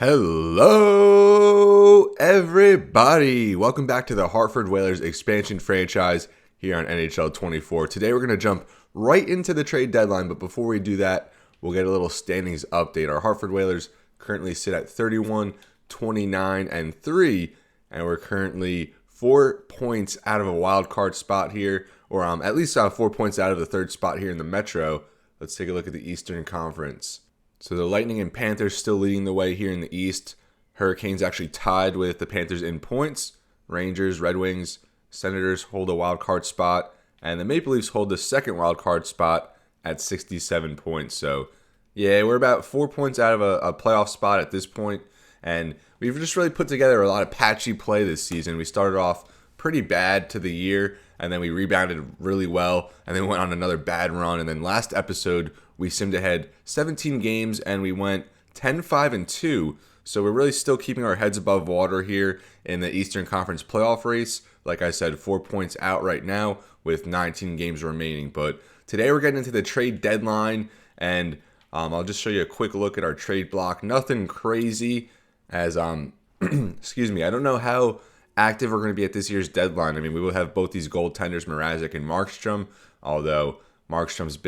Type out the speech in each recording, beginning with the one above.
Hello, everybody. Welcome back to the Hartford Whalers expansion franchise here on NHL 24. Today, we're going to jump right into the trade deadline, but before we do that, we'll get a little standings update. Our Hartford Whalers currently sit at 31, 29, and 3, and we're currently 4 points out of a wild card spot here, or at least 4 points out of the third spot here in the Metro. Let's take a look at the Eastern Conference. So the Lightning and Panthers still leading the way here in the East. Hurricanes actually tied with the Panthers in points. Rangers, Red Wings, Senators hold a wild card spot. And the Maple Leafs hold the second wild card spot at 67 points. So, yeah, we're about 4 points out of a playoff spot at this point. And we've just really put together a lot of patchy play this season. We started off pretty bad to the year, and then we rebounded really well, and then went on another bad run. And then last episode, we simmed ahead 17 games, and we went 10-5-2. So we're really still keeping our heads above water here in the Eastern Conference playoff race. Like I said, 4 points out right now with 19 games remaining. But today we're getting into the trade deadline, and I'll just show you a quick look at our trade block. Nothing crazy as, excuse me, I don't know how active we're going to be at this year's deadline. I mean, we will have both these goaltenders, Mrazek and Markstrom, although Markstrom's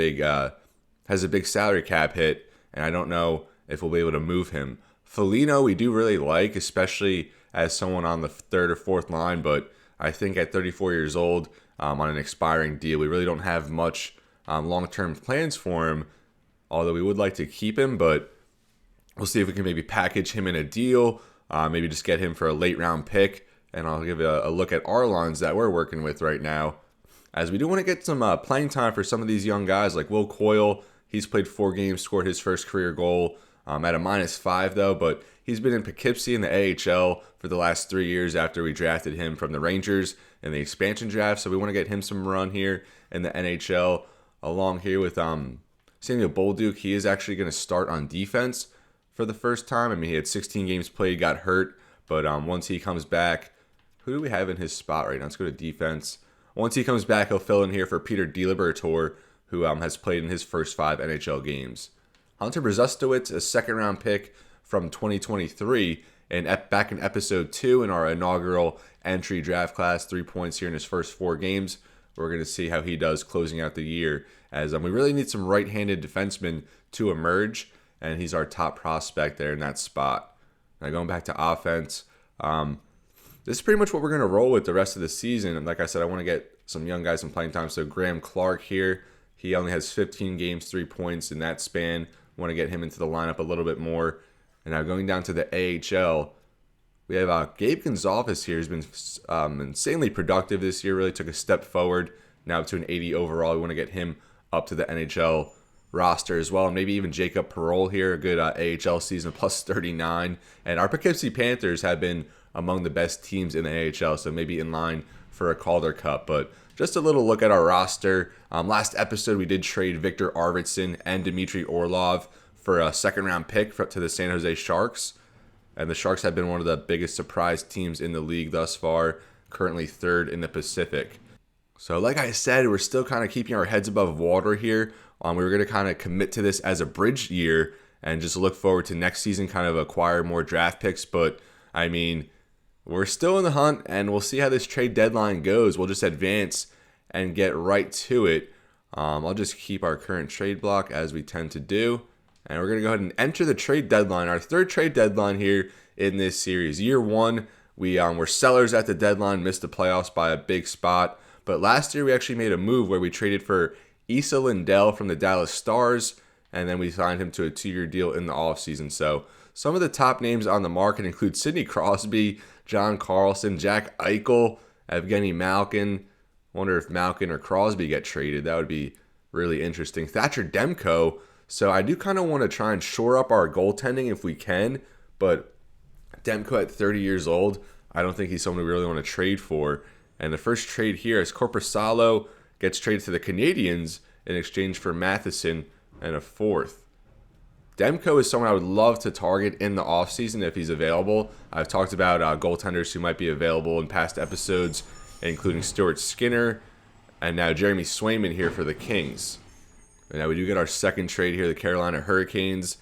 has a big salary cap hit, and I don't know if we'll be able to move him. Foligno we do really like, especially as someone on the third or fourth line, but I think at 34 years old, on an expiring deal, we really don't have much long-term plans for him, although we would like to keep him, but we'll see if we can maybe package him in a deal, maybe just get him for a late-round pick. And I'll give a look at our lines that we're working with right now, as we do want to get some playing time for some of these young guys like Will Coyle. He's played 4 games, scored his first career goal at a -5 though, but he's been in Poughkeepsie in the AHL for the last 3 years after we drafted him from the Rangers in the expansion draft. So we want to get him some run here in the NHL, along here with Samuel Bolduc. He is actually going to start on defense for the first time. I mean, he had 16 games played, got hurt, but once he comes back, who do we have in his spot right now? Let's go to defense. Once he comes back, he'll fill in here for Peter DeLibertor, who has played in his first 5 NHL games. Hunter Brzustowicz, a second-round pick from 2023, and back in episode 2 in our inaugural entry draft class, 3 points here in his first 4 games. We're going to see how he does closing out the year, as we really need some right-handed defensemen to emerge, and he's our top prospect there in that spot. Now going back to offense, this is pretty much what we're going to roll with the rest of the season. And like I said, I want to get some young guys some playing time. So Graham Clark here, he only has 15 games, 3 points in that span. Want to get him into the lineup a little bit more. And now going down to the AHL, we have Gabe Gonzalez here. He's been insanely productive this year, really took a step forward, now up to an 80 overall. We want to get him up to the NHL roster as well. And maybe even Jacob Perreault here, a good AHL season, plus 39. And our Poughkeepsie Panthers have been among the best teams in the AHL, so maybe in line for a Calder Cup. But just a little look at our roster. Last episode, we did trade Victor Arvidsson and Dmitry Orlov for a second-round pick to the San Jose Sharks. And the Sharks have been one of the biggest surprise teams in the league thus far, currently 3rd in the Pacific. So like I said, we're still kind of keeping our heads above water here. We were going to kind of commit to this as a bridge year and just look forward to next season, kind of acquire more draft picks. But, I mean, we're still in the hunt, and we'll see how this trade deadline goes. We'll just advance and get right to it. I'll just keep our current trade block as we tend to do. And we're going to go ahead and enter the trade deadline, our 3rd trade deadline here in this series. Year 1, we were sellers at the deadline, missed the playoffs by a big spot. But last year, we actually made a move where we traded for Esa Lindell from the Dallas Stars, and then we signed him to a 2-year deal in the offseason. So some of the top names on the market include Sidney Crosby, John Carlson, Jack Eichel, Evgeni Malkin. Wonder if Malkin or Crosby get traded. That would be really interesting. Thatcher Demko. So I do kind of want to try and shore up our goaltending if we can, but Demko at 30 years old, I don't think he's someone we really want to trade for. And the first trade here is Korpisalo gets traded to the Canadiens in exchange for Matheson and a 4th. Demko is someone I would love to target in the offseason if he's available. I've talked about goaltenders who might be available in past episodes, including Stuart Skinner, and now Jeremy Swayman here for the Kings. And now we do get our second trade here, the Carolina Hurricanes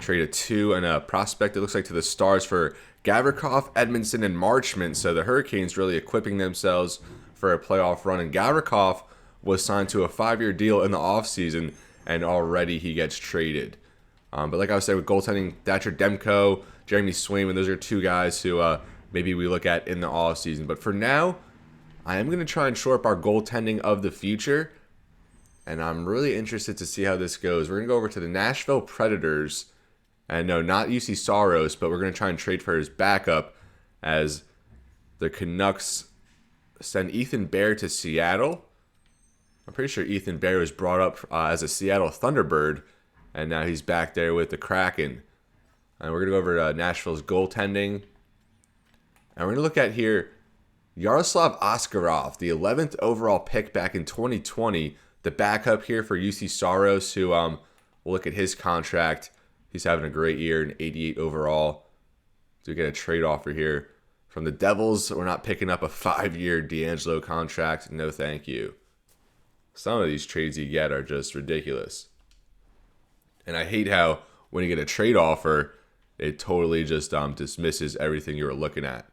Trade a 2 and a prospect, it looks like, to the Stars for Gavrikov, Edmondson, and Marchment. So the Hurricanes really equipping themselves for a playoff run. And Gavrikov was signed to a 5-year deal in the offseason, and already he gets traded. But like I was saying, with goaltending, Thatcher Demko, Jeremy Swayman, those are 2 guys who maybe we look at in the offseason. But for now, I am going to try and shore up our goaltending of the future. And I'm really interested to see how this goes. We're going to go over to the Nashville Predators. And no, not UC Saros, but we're going to try and trade for his backup as the Canucks send Ethan Bear to Seattle. I'm pretty sure Ethan Bear was brought up as a Seattle Thunderbird, and now he's back there with the Kraken. And we're going to go over to Nashville's goaltending. And we're going to look at here Yaroslav Askarov, the 11th overall pick back in 2020, the backup here for UC Saros, who we'll look at his contract. He's having a great year, an 88 overall. So we get a trade offer here from the Devils. We're not picking up a 5-year D'Angelo contract. No, thank you. Some of these trades you get are just ridiculous. And I hate how when you get a trade offer, it totally just dismisses everything you were looking at.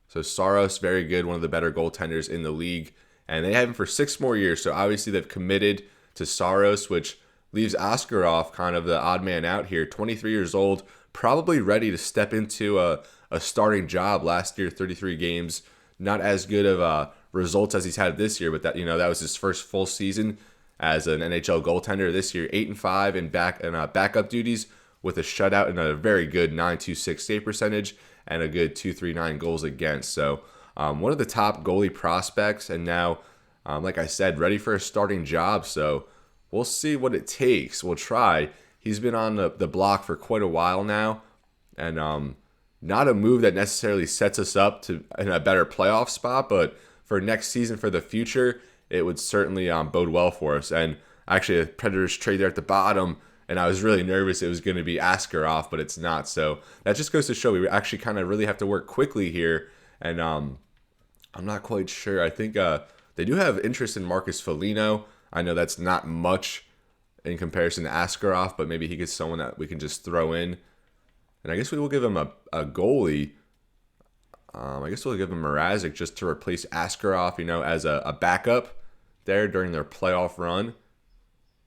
So Saros, very good, one of the better goaltenders in the league. And they have him for 6 more years. So obviously they've committed to Saros, which leaves Askarov kind of the odd man out here. 23 years old, probably ready to step into a starting job. Last year, 33 games. Not as good of results as he's had this year, but that was his first full season as an NHL goaltender. This year, 8-5 in backup duties with a shutout and a very good .926 save percentage and a good .239 goals against. So one of the top goalie prospects, and now, like I said, ready for a starting job. So we'll see what it takes. We'll try. He's been on the block for quite a while now, and not a move that necessarily sets us up to in a better playoff spot, but for next season, for the future, it would certainly bode well for us. And actually, a Predators trade there at the bottom, and I was really nervous it was going to be Askarov, but it's not. So that just goes to show we actually kind of really have to work quickly here, and I'm not quite sure. I think they do have interest in Marcus Foligno. I know that's not much in comparison to Askarov, but maybe he gets someone that we can just throw in. And I guess we will give him a goalie. I guess we'll give him Mrazek just to replace Askarov, as a backup there during their playoff run.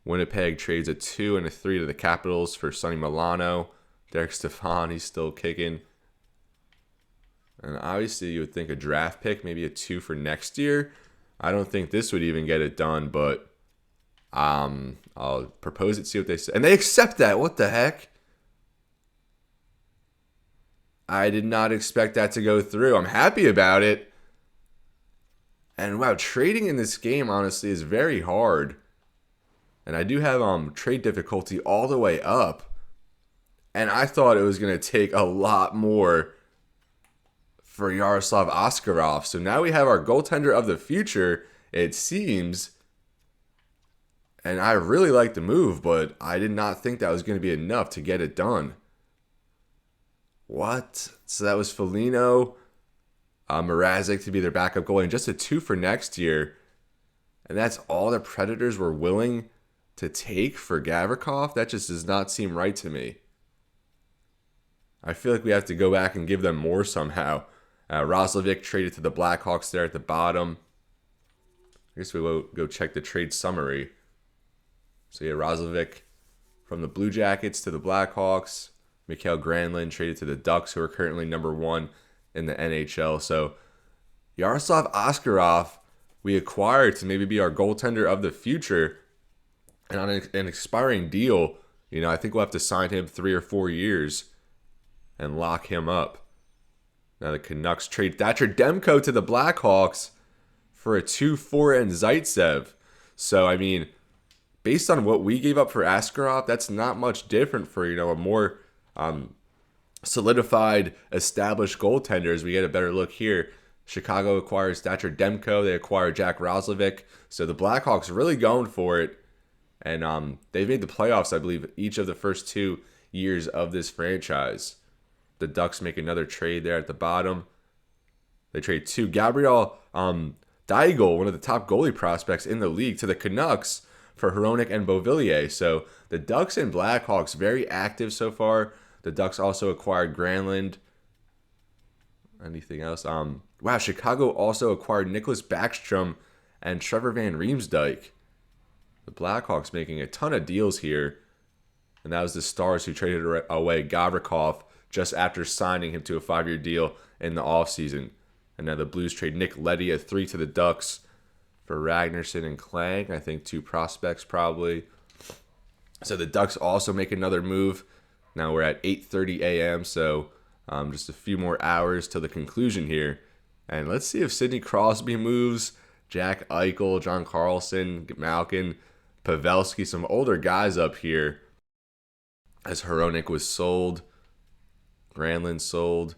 Winnipeg trades a 2 and a 3 to the Capitals for Sonny Milano. Derek Stefan, he's still kicking. And obviously you would think a draft pick, maybe a 2 for next year. I don't think this would even get it done, but I'll propose it, see what they say. And they accept that. What the heck? I did not expect that to go through. I'm happy about it. And wow, trading in this game, honestly, is very hard. And I do have trade difficulty all the way up. And I thought it was going to take a lot more for Yaroslav Askarov. So now we have our goaltender of the future, it seems. And I really like the move, but I did not think that was going to be enough to get it done. What? So that was Foligno, Mrazek to be their backup goalie, and just a 2 for next year. And that's all the Predators were willing to take for Gavrikov? That just does not seem right to me. I feel like we have to go back and give them more somehow. Roslovic traded to the Blackhawks there at the bottom. I guess we will go check the trade summary. So yeah, Roslovic from the Blue Jackets to the Blackhawks. Mikael Granlund traded to the Ducks, who are currently number 1 in the NHL. So Yaroslav Askarov, we acquired to maybe be our goaltender of the future. And on an expiring deal, I think we'll have to sign him 3 or 4 years and lock him up. Now the Canucks trade Thatcher Demko to the Blackhawks for a 2-4 and Zaitsev. So, based on what we gave up for Askarov, that's not much different for, a more solidified, established goaltender. As we get a better look here, Chicago acquires Thatcher Demko. They acquire Jack Roslovic. So the Blackhawks really going for it. And they've made the playoffs, I believe, each of the first 2 years of this franchise. The Ducks make another trade there at the bottom. They trade Gabriel Daigle, one of the top goalie prospects in the league, to the Canucks for Hronek and Beauvillier. So the Ducks and Blackhawks very active so far. The Ducks also acquired Granlund. Anything else? Wow, Chicago also acquired Nicholas Backstrom and Trevor Van Riemsdyk. The Blackhawks making a ton of deals here. And that was the Stars who traded away Gavrikov just after signing him to a 5-year deal in the offseason. And now the Blues trade Nick Leddy at 3 to the Ducks for Ragnarsson and Klang. I think 2 prospects probably. So the Ducks also make another move. Now we're at 8:30 a.m., so just a few more hours till the conclusion here. And let's see if Sidney Crosby moves, Jack Eichel, John Carlson, Malkin, Pavelski, some older guys up here. As Hronek was sold, Granlund sold,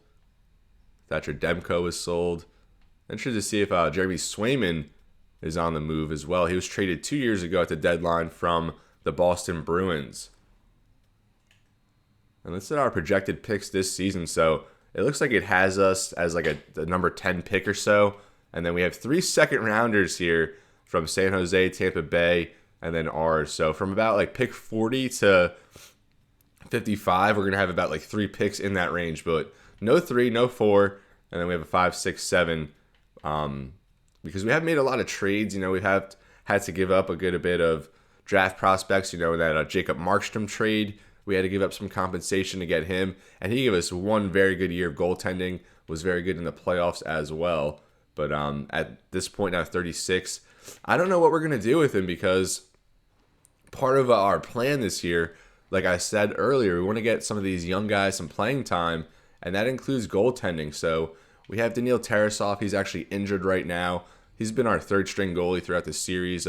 Thatcher Demko was sold. Interested to see if Jeremy Swayman is on the move as well. He was traded 2 years ago at the deadline from the Boston Bruins. And let's set our projected picks this season. So it looks like it has us as like a number 10 pick or so. And then we have 3 second rounders here from San Jose, Tampa Bay, and then ours. So from about like pick 40 to 55, we're going to have about like 3 picks in that range. But no 3, no 4. And then we have a 5, 6, 7. Because we have made a lot of trades. We have had to give up a good bit of draft prospects. That Jacob Markstrom trade. We had to give up some compensation to get him, and he gave us one very good year of goaltending, was very good in the playoffs as well. But at this point now, 36, I don't know what we're going to do with him because part of our plan this year, like I said earlier, we want to get some of these young guys some playing time, and that includes goaltending. So we have Daniil Tarasov. He's actually injured right now. He's been our third-string goalie throughout the series,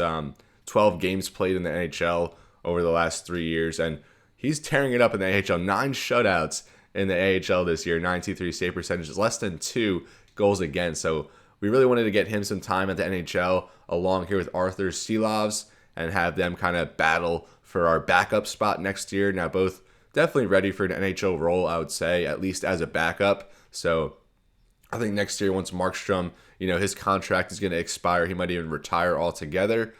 12 games played in the NHL over the last 3 years, and he's tearing it up in the AHL. 9 shutouts in the AHL this year. 9.23 save percentage. Less than 2 goals against. So we really wanted to get him some time at the NHL along here with Arthur Silovs and have them kind of battle for our backup spot next year. Now both definitely ready for an NHL role, I would say, at least as a backup. So I think next year once Markstrom, his contract is going to expire. He might even retire altogether.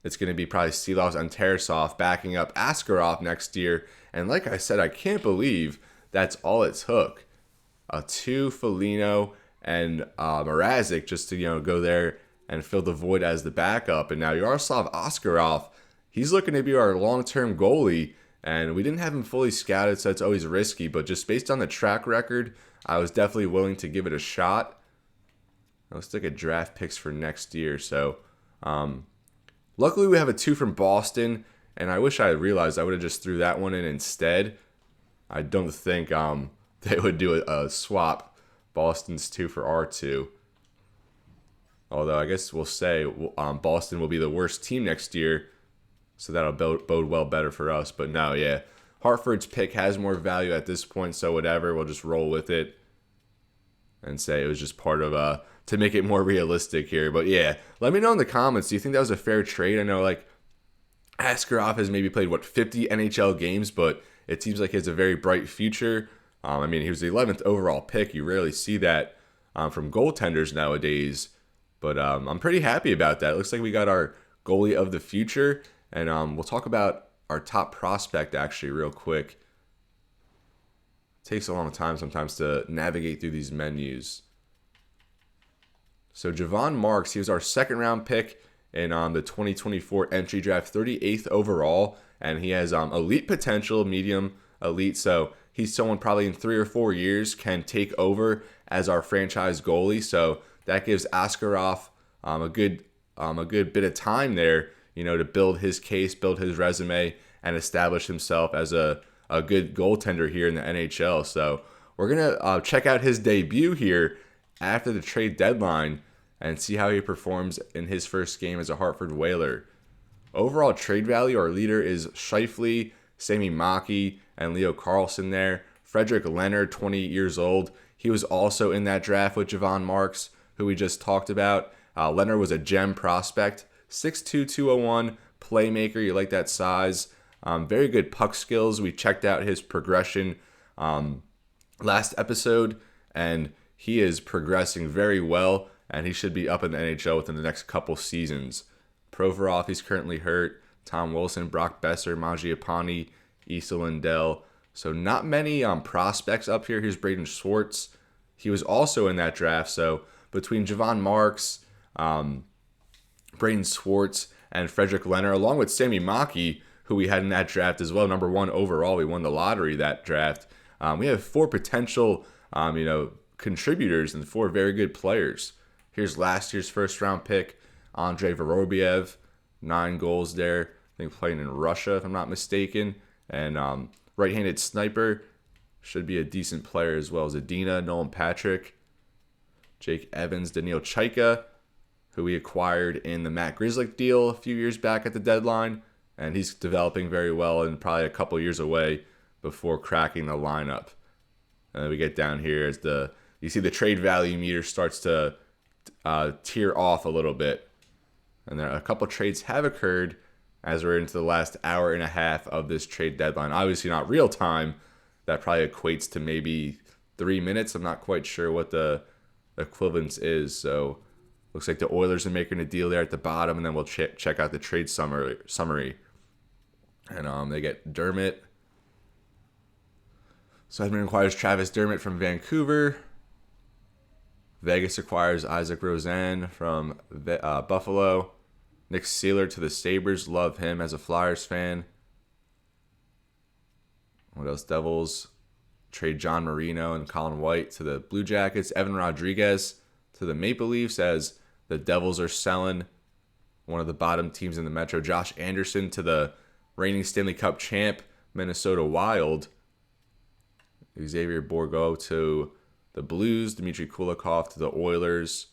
It's going to be probably Silovs and Tarasov backing up Askarov next year. And like I said, I can't believe that's all it took. 2 Foligno and Mrazek just to go there and fill the void as the backup. And now Yaroslav Askarov, he's looking to be our long-term goalie. And we didn't have him fully scouted, so it's always risky. But just based on the track record, I was definitely willing to give it a shot. Let's look at draft picks for next year. So, luckily, we have a 2 from Boston, and I wish I had realized I would have just threw that one in instead. I don't think they would do a swap, Boston's 2 for our 2. Although I guess we'll say Boston will be the worst team next year, so that'll bode well better for us. But no, yeah, Hartford's pick has more value at this point, so whatever, we'll just roll with it and say it was just part of to make it more realistic here. But yeah, let me know in the comments. Do you think that was a fair trade? I know like Askarov has maybe played 50 NHL games, but it seems like he has a very bright future. He was the 11th overall pick. You rarely see that from goaltenders nowadays. But I'm pretty happy about that. It looks like we got our goalie of the future. And we'll talk about our top prospect actually real quick. It takes a long time sometimes to navigate through these menus. So Javon Marks, he was our second round pick in the 2024 entry draft, 38th overall, and he has elite potential, medium elite. So he's someone probably in 3 or 4 years can take over as our franchise goalie. So that gives Askarov a good bit of time there, to build his case, build his resume, and establish himself as a good goaltender here in the NHL. So we're gonna check out his debut here after the trade deadline and see how he performs in his first game as a Hartford Whaler. Overall trade value, our leader is Scheifele, Sami Maki, and Leo Carlsson there. Frederick Leonard, 20 years old. He was also in that draft with Javon Marks, who we just talked about. Leonard was a gem prospect, 6'2", 201, playmaker. You like that size. Very good puck skills. We checked out his progression last episode, and he is progressing very well, and he should be up in the NHL within the next couple seasons. Provorov, he's currently hurt. Tom Wilson, Brock Besser, Mangiapane, Issa Lindell. So not many prospects up here. Here's Braden Schwartz. He was also in that draft. So between Javon Marks, Braden Schwartz, and Frederick Leonard, along with Sammy Maki, who we had in that draft as well, number 1 overall. We won the lottery that draft. We have 4 potential, contributors and 4 very good players. Here's last year's first-round pick, Andrei Vorobiev, 9 goals there. I think playing in Russia, if I'm not mistaken. And right-handed sniper should be a decent player as well as Adina, Nolan Patrick, Jake Evans, Daniil Chaika, who we acquired in the Matt Grzelcyk deal a few years back at the deadline. And he's developing very well and probably a couple years away before cracking the lineup. And then we get down here as you see the trade value meter starts to tear off a little bit. And there a couple trades have occurred as we're into the last hour and a half of this trade deadline. Obviously not real time. That probably equates to maybe 3 minutes. I'm not quite sure what the equivalence is. So looks like the Oilers are making a deal there at the bottom, and then we'll check out the trade summary. And they get Dermott. So Edmonton acquires Travis Dermott from Vancouver. Vegas acquires Isaac Rosen from Buffalo. Nick Seeler to the Sabres. Love him as a Flyers fan. What else? Devils trade John Marino and Colin White to the Blue Jackets. Evan Rodriguez to the Maple Leafs as the Devils are selling one of the bottom teams in the Metro. Josh Anderson to the reigning Stanley Cup champ Minnesota Wild. Xavier Bourgault to the Blues. Dmitry Kulikov to the Oilers.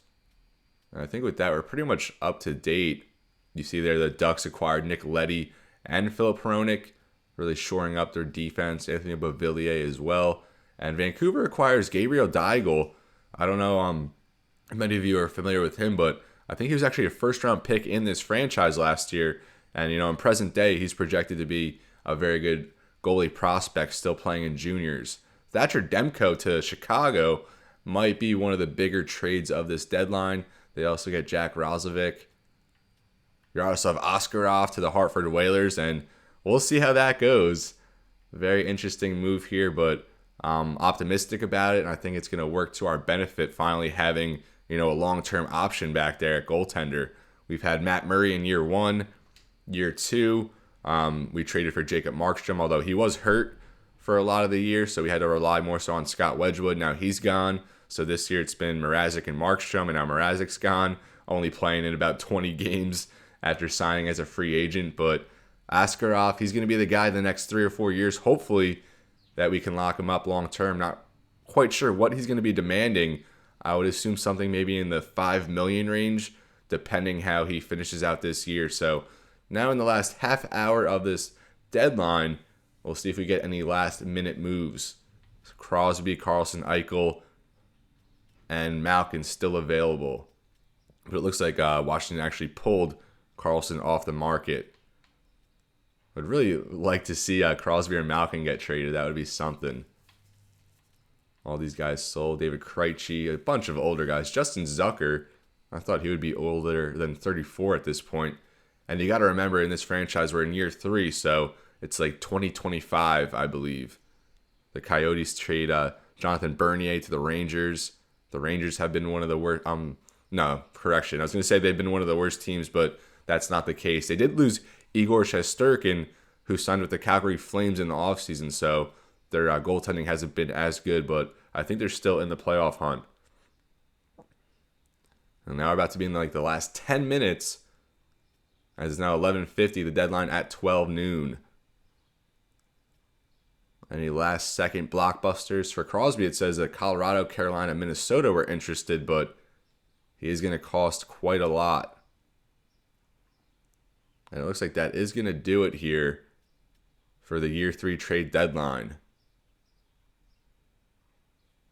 And I think with that, we're pretty much up to date. You see there the Ducks acquired Nick Leddy and Philip Hronik, really shoring up their defense. Anthony Beauvillier as well. And Vancouver acquires Gabriel Daigle. I don't know if many of you are familiar with him, but I think he was actually a first-round pick in this franchise last year. And, in present day, he's projected to be a very good goalie prospect still playing in juniors. Thatcher Demko to Chicago might be one of the bigger trades of this deadline. They also get Jack Roslovic. Yaroslav Askarov to the Hartford Whalers, and we'll see how that goes. Very interesting move here, but I'm optimistic about it, and I think it's going to work to our benefit finally having, a long-term option back there at goaltender. We've had Matt Murray in year 1. Year 2, we traded for Jacob Markstrom, although he was hurt for a lot of the year, so we had to rely more so on Scott Wedgwood. Now he's gone, so this year it's been Mrazek and Markstrom, and now Mrazek's gone, only playing in about 20 games after signing as a free agent. But Askarov, he's going to be the guy the next 3 or 4 years, hopefully, that we can lock him up long term. Not quite sure what he's going to be demanding. I would assume something maybe in the $5 million range, depending how he finishes out this year. So now in the last half hour of this deadline, we'll see if we get any last-minute moves. Crosby, Carlson, Eichel, and Malkin still available. But it looks like Washington actually pulled Carlson off the market. I'd really like to see Crosby or Malkin get traded. That would be something. All these guys sold. David Krejci, a bunch of older guys. Justin Zucker, I thought he would be older than 34 at this point. And you got to remember, in this franchise, we're in year 3, so it's like 2025, I believe. The Coyotes trade Jonathan Bernier to the Rangers. The Rangers have been one of the worst. No, correction. I was going to say they've been one of the worst teams, but that's not the case. They did lose Igor Shesterkin, who signed with the Calgary Flames in the offseason, so their goaltending hasn't been as good, but I think they're still in the playoff hunt. And now we're about to be in the last 10 minutes, as it's now 11:50, the deadline at 12 noon. Any last-second blockbusters for Crosby? It says that Colorado, Carolina, Minnesota were interested, but he is going to cost quite a lot. And it looks like that is going to do it here for the year 3 trade deadline.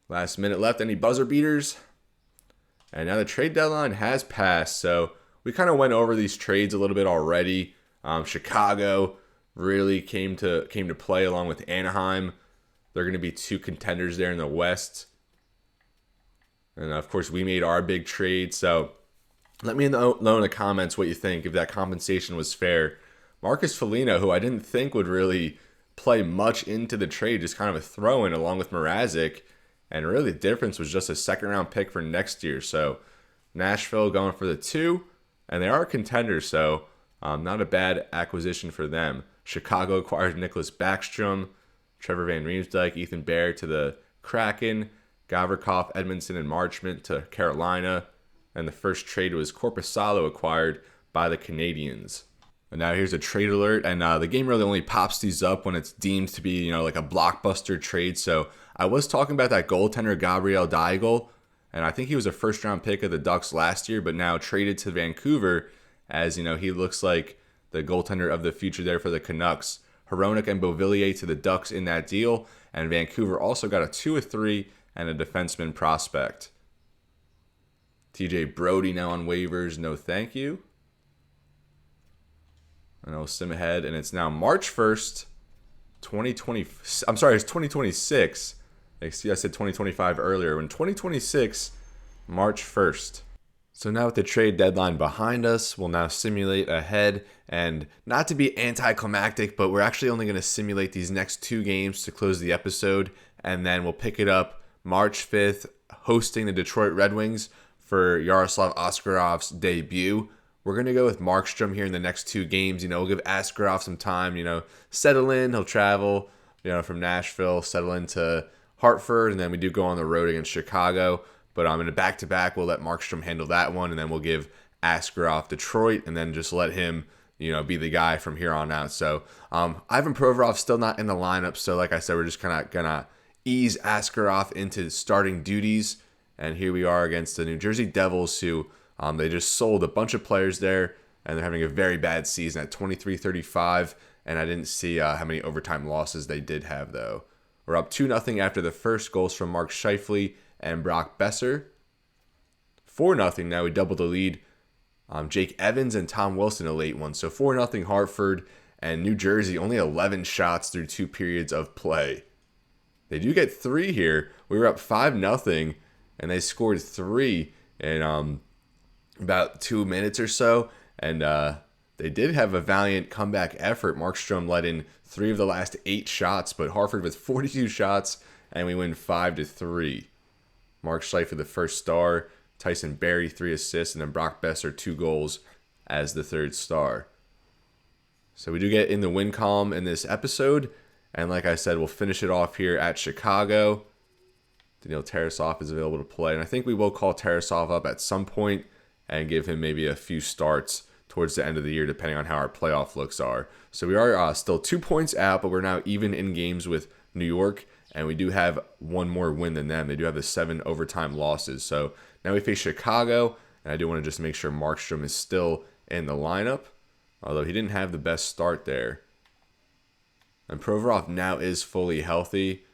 Last minute left. Any buzzer beaters? And now the trade deadline has passed, so we kind of went over these trades a little bit already. Chicago really came to play along with Anaheim. They're going to be 2 contenders there in the West. And of course, we made our big trade. So Let me know in the comments what you think, if that compensation was fair. Marcus Foligno, who I didn't think would really play much into the trade, just kind of a throw-in along with Mrazek, and really the difference was just a second-round pick for next year. So Nashville going for the 2, and they are contenders, so not a bad acquisition for them. Chicago acquired Nicholas Backstrom, Trevor Van Riemsdyk, Ethan Bear to the Kraken, Gavrikov, Edmondson, and Marchment to Carolina. And the first trade was Korpisalo acquired by the Canadiens. And now here's a trade alert, and the game really only pops these up when it's deemed to be, like a blockbuster trade. So I was talking about that goaltender Gabriel Daigle, and I think he was a first-round pick of the Ducks last year, but now traded to Vancouver, as he looks like the goaltender of the future there for the Canucks. Hronek and Beauvillier to the Ducks in that deal, and Vancouver also got a 2-3 and a defenseman prospect. TJ Brody now on waivers, no thank you. And I'll sim ahead, and it's now March 1st, 2020. I'm sorry, it's 2026. I said 2025 earlier. In 2026, March 1st. So now with the trade deadline behind us, we'll now simulate ahead. And not to be anticlimactic, but we're actually only going to simulate these next 2 games to close the episode. And then we'll pick it up March 5th, hosting the Detroit Red Wings for Yaroslav Askarov's debut. We're going to go with Markstrom here in the next 2 games. We'll give Askarov some time, settle in. He'll travel, from Nashville, settle into Hartford, and then we do go on the road against Chicago. But in a back-to-back, we'll let Markstrom handle that one, and then we'll give Askarov Detroit, and then just let him, be the guy from here on out. So Ivan Provorov still not in the lineup, so like I said, we're just kind of going to ease Askarov into starting duties. And here we are against the New Jersey Devils, who they just sold a bunch of players there, and they're having a very bad season at 23-35, and I didn't see how many overtime losses they did have, though. We're up 2-0 after the first goals from Mark Scheifele and Brock Besser. 4-0 now, we doubled the lead. Jake Evans and Tom Wilson a late one. So 4-0 Hartford, and New Jersey only 11 shots through 2 periods of play. They do get 3 here. We were up 5-0, and they scored 3 in about 2 minutes or so. And they did have a valiant comeback effort. Markstrom let in 3 of the last 8 shots, but Hartford with 42 shots, and we win 5-3. Mark Scheifele the first star, Tyson Barrie 3 assists, and then Brock Besser 2 goals as the 3rd star. So we do get in the win column in this episode, and like I said, we'll finish it off here at Chicago. Daniil Tarasov is available to play, and I think we will call Tarasov up at some point and give him maybe a few starts towards the end of the year, depending on how our playoff looks are. So we are still 2 points out, but we're now even in games with New York, and we do have 1 more win than them. They do have the 7 overtime losses. So now we face Chicago, and I do want to just make sure Markstrom is still in the lineup, although he didn't have the best start there. And Provorov now is fully healthy,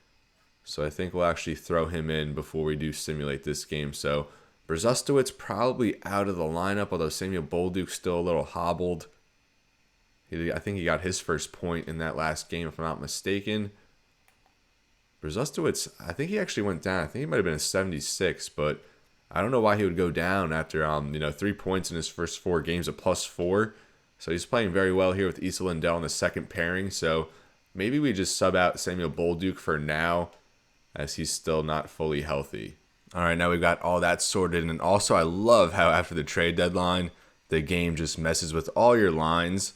so I think we'll actually throw him in before we do simulate this game. So Brzustowicz probably out of the lineup, although Samuel Bolduc's still a little hobbled. I think he got his first point in that last game, if I'm not mistaken. Brzustowicz, I think he actually went down. I think he might have been a 76, but I don't know why he would go down after 3 points in his first 4 games, a +4. So he's playing very well here with Issa Lindell in the second pairing. So maybe we just sub out Samuel Bolduc for now, as he's still not fully healthy. All right, now we've got all that sorted. And also, I love how after the trade deadline, the game just messes with all your lines.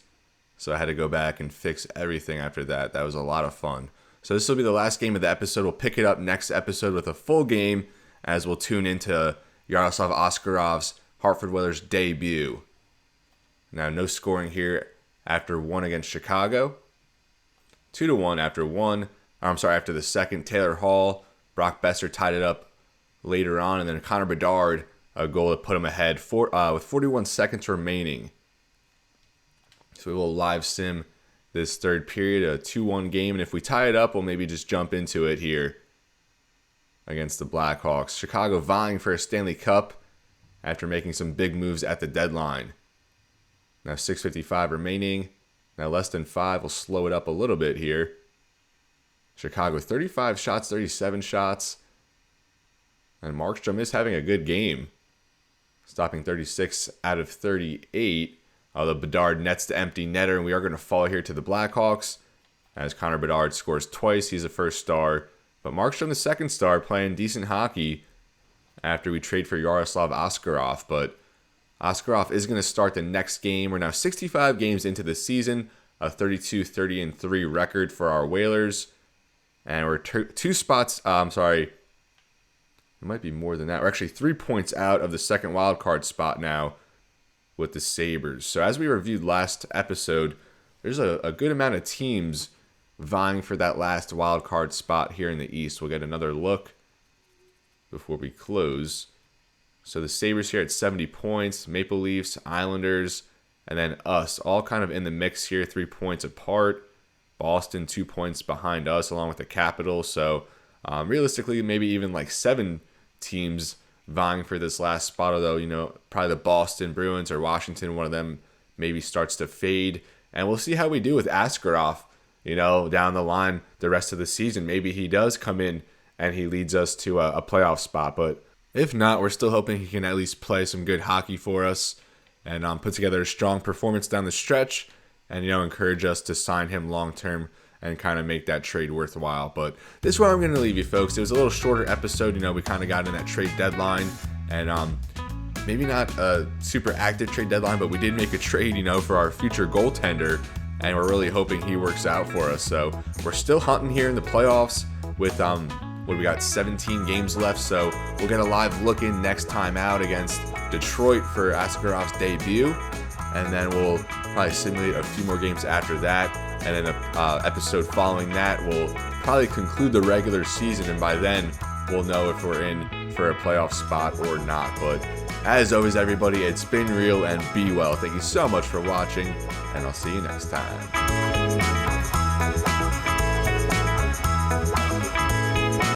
So I had to go back and fix everything after that. That was a lot of fun. So this will be the last game of the episode. We'll pick it up next episode with a full game, as we'll tune into Yaroslav Askarov's Hartford Whalers debut. Now, no scoring here after 1 against Chicago. 2-1 after 1. After the second. Taylor Hall, Brock Besser tied it up later on, and then Connor Bedard, a goal that put him ahead with 41 seconds remaining. So we will live sim this third period, a 2-1 game, and if we tie it up, we'll maybe just jump into it here against the Blackhawks. Chicago vying for a Stanley Cup after making some big moves at the deadline. Now 6:55 remaining. Now less than 5. We'll slow it up a little bit here. Chicago 35 shots, 37 shots. And Markstrom is having a good game. stopping 36 out of 38. The Bedard nets the empty netter, and we are going to fall here to the Blackhawks as Connor Bedard scores twice. He's a first star, but Markstrom the second star, playing decent hockey after we trade for Yaroslav Askarov. But Askarov is going to start the next game. We're now 65 games into the season, a 32-30-3 record for our Whalers, and we're two spots. It might be more than that. We're actually 3 points out of the second wild card spot now with the Sabres. So as we reviewed last episode, there's a good amount of teams vying for that last wild card spot here in the East. We'll get another look before we close. So the Sabres here at 70 points, Maple Leafs, Islanders, and then us, all kind of in the mix here, 3 points apart. Boston 2 points behind us, along with the Capitals. So realistically, maybe even like 7 teams vying for this last spot, although, probably the Boston Bruins or Washington, one of them maybe starts to fade. And we'll see how we do with Askarov, down the line the rest of the season. Maybe he does come in and he leads us to a playoff spot. But if not, we're still hoping he can at least play some good hockey for us and put together a strong performance down the stretch and, encourage us to sign him long-term and kind of make that trade worthwhile. But this is where I'm going to leave you, folks. It was a little shorter episode. We kind of got in that trade deadline, and maybe not a super active trade deadline, but we did make a trade, for our future goaltender, and we're really hoping he works out for us. So we're still hunting here in the playoffs with we got 17 games left, so we'll get a live look in next time out against Detroit for Askarov's debut, and then we'll probably simulate a few more games after that. And then the episode following that will probably conclude the regular season, and by then we'll know if we're in for a playoff spot or not. But as always, everybody, it's been real and be well. Thank you so much for watching, and I'll see you next time.